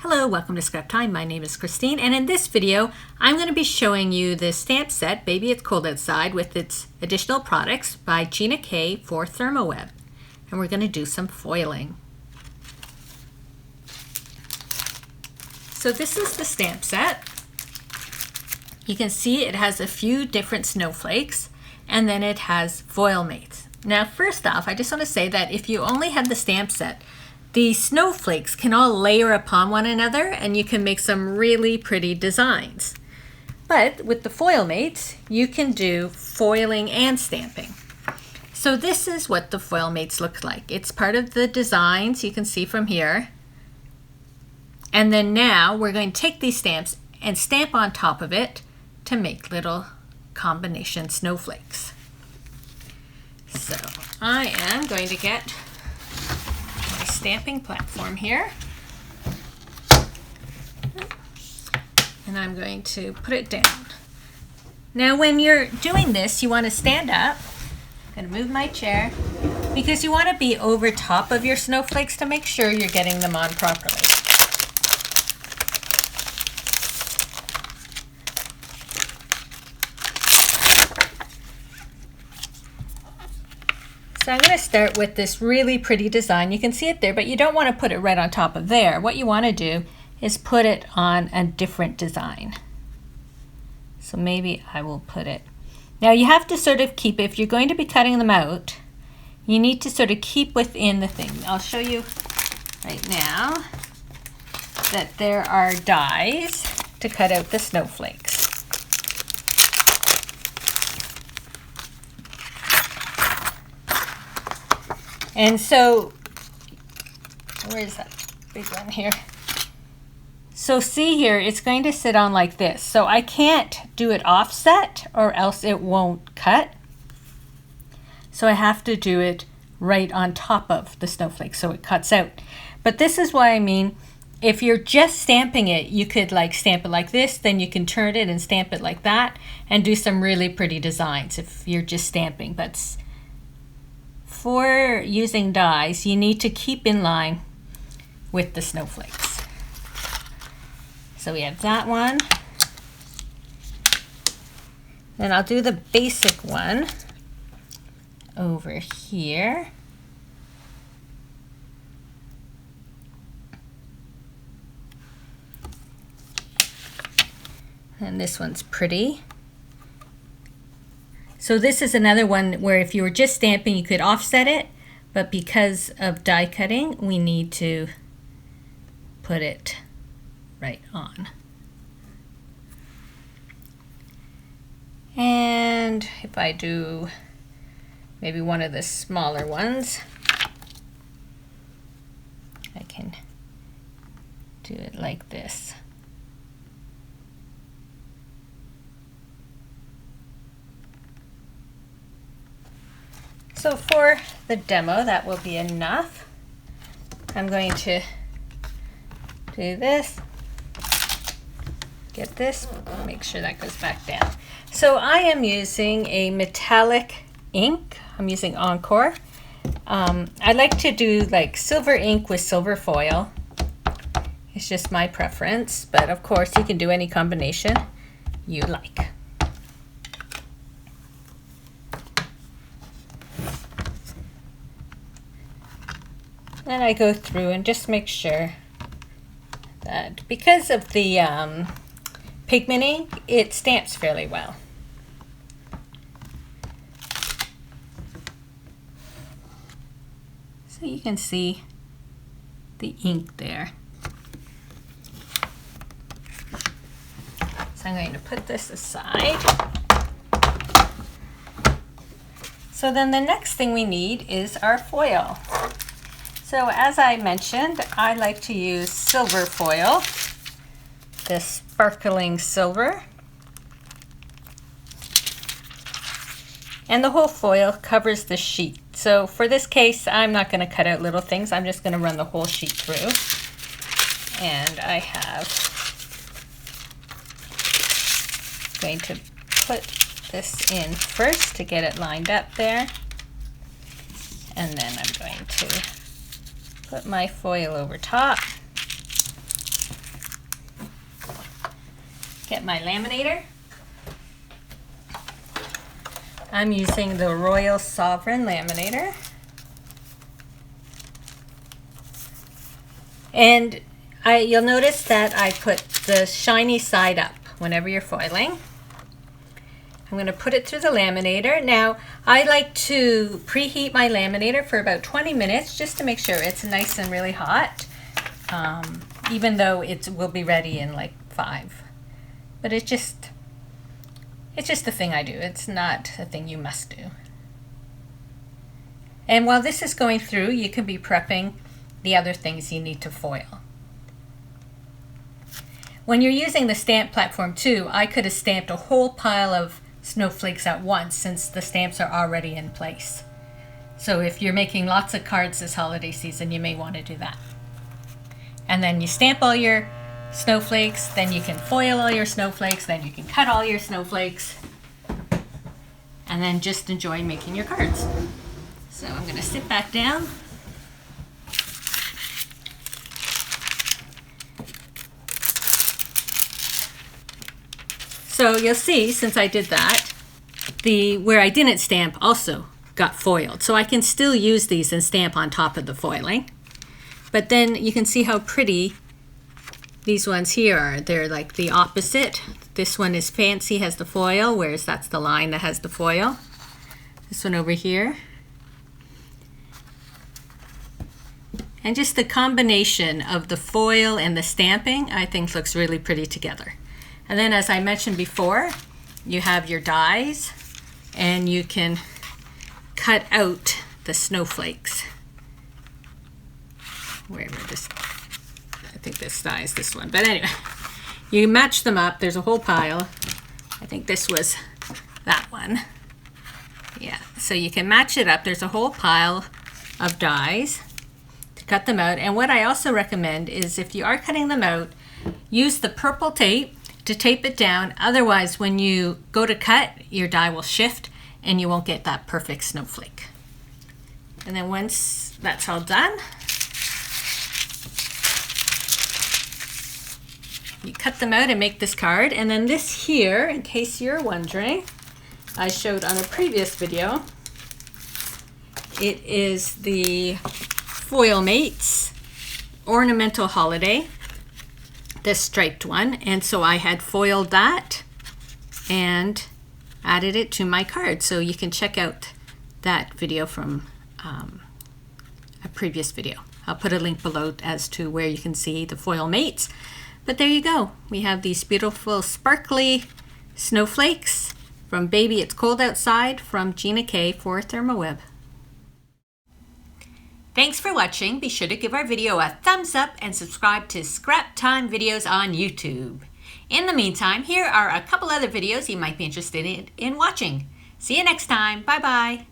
Hello, welcome to Scrap Time. My name is Christine, and in this video, I'm going to be showing you the stamp set, Baby It's Cold Outside, with its additional products by Gina for Thermoweb. And we're going to do some foiling. So this is the stamp set. You can see it has a few different snowflakes, and then it has foil mates. Now, first off, I just want to say that if you only have the stamp set, the snowflakes can all layer upon one another and you can make some really pretty designs. But with the foil mates, you can do foiling and stamping. So this is what the foil mates look like. It's part of the designs you can see from here. And then now we're going to take these stamps and stamp on top of it to make little combination snowflakes. So I am going to get stamping platform here, and I'm going to put it down. Now when you're doing this, you want to stand up. I'm going to move my chair because you want to be over top of your snowflakes to make sure you're getting them on properly. So I'm going to start with this really pretty design. You can see it there, but you don't want to put it right on top of there. What you want to do is put it on a different design. So maybe I will put it. Now you have to sort of keep, if you're going to be cutting them out, you need to sort of keep within the thing. I'll show you right now that there are dies to cut out the snowflakes. And so, where's that big one here? So see here, it's going to sit on like this. So I can't do it offset or else it won't cut. So I have to do it right on top of the snowflake so it cuts out. But this is what I mean. If you're just stamping it, you could like stamp it like this, then you can turn it and stamp it like that and do some really pretty designs if you're just stamping. But for using dies, you need to keep in line with the snowflakes. So we have that one. Then I'll do the basic one over here. And this one's pretty. So this is another one where if you were just stamping, you could offset it, but because of die cutting, we need to put it right on. And if I do maybe one of the smaller ones, I can do it like this. So for the demo, that will be enough. I'm going to do this, get this, make sure that goes back down. So I am using a metallic ink. I'm using Encore. I like to do like silver ink with silver foil. It's just my preference, but of course you can do any combination you like. Then I go through and just make sure that because of the pigment ink, it stamps fairly well. So you can see the ink there. So I'm going to put this aside. So then the next thing we need is our foil. So as I mentioned, I like to use silver foil, this sparkling silver. And the whole foil covers the sheet. So for this case, I'm not going to cut out little things. I'm just going to run the whole sheet through. And I have going to put this in first to get it lined up there. And then I'm going to put my foil over top. get my laminator. I'm using the Royal Sovereign laminator. And you'll notice that I put the shiny side up whenever you're foiling. I'm going to put it through the laminator. Now, I like to preheat my laminator for about 20 minutes just to make sure it's nice and really hot, even though it will be ready in like 5. But it's just a thing I do. It's not a thing you must do. And while this is going through, you can be prepping the other things you need to foil. When you're using the stamp platform too, I could have stamped a whole pile of snowflakes at once since the stamps are already in place. So if you're making lots of cards this holiday season, you may want to do that. And then you stamp all your snowflakes, then you can foil all your snowflakes, then you can cut all your snowflakes, and then just enjoy making your cards. So I'm going to sit back down. So you'll see, since I did that, where I didn't stamp also got foiled. So I can still use these and stamp on top of the foiling. But then you can see how pretty these ones here are. They're like the opposite. This one is fancy, has the foil, whereas that's the line that has the foil. This one over here. And just the combination of the foil and the stamping, I think looks really pretty together. And then, as I mentioned before, you have your dies, and you can cut out the snowflakes. Wherever this, I think this die is this one. But anyway, you match them up. There's a whole pile. I think this was that one. Yeah, so you can match it up. There's a whole pile of dies to cut them out. And what I also recommend is if you are cutting them out, use the purple tape to tape it down. Otherwise, when you go to cut, your die will shift and you won't get that perfect snowflake. And then once that's all done, you cut them out and make this card. And then this here, in case you're wondering, I showed on a previous video. It is the Foil Mates Ornamental Holiday, this striped one, and so I had foiled that and added it to my card. So you can check out that video from a previous video. I'll put a link below as to where you can see the Foil Mates. But there you go. We have these beautiful sparkly snowflakes from Baby It's Cold Outside from Gina K for ThermWeb. Thanks for watching. Be sure to give our video a thumbs up and subscribe to Scrap Time videos on YouTube. In the meantime, here are a couple other videos you might be interested in watching. See you next time. Bye-bye.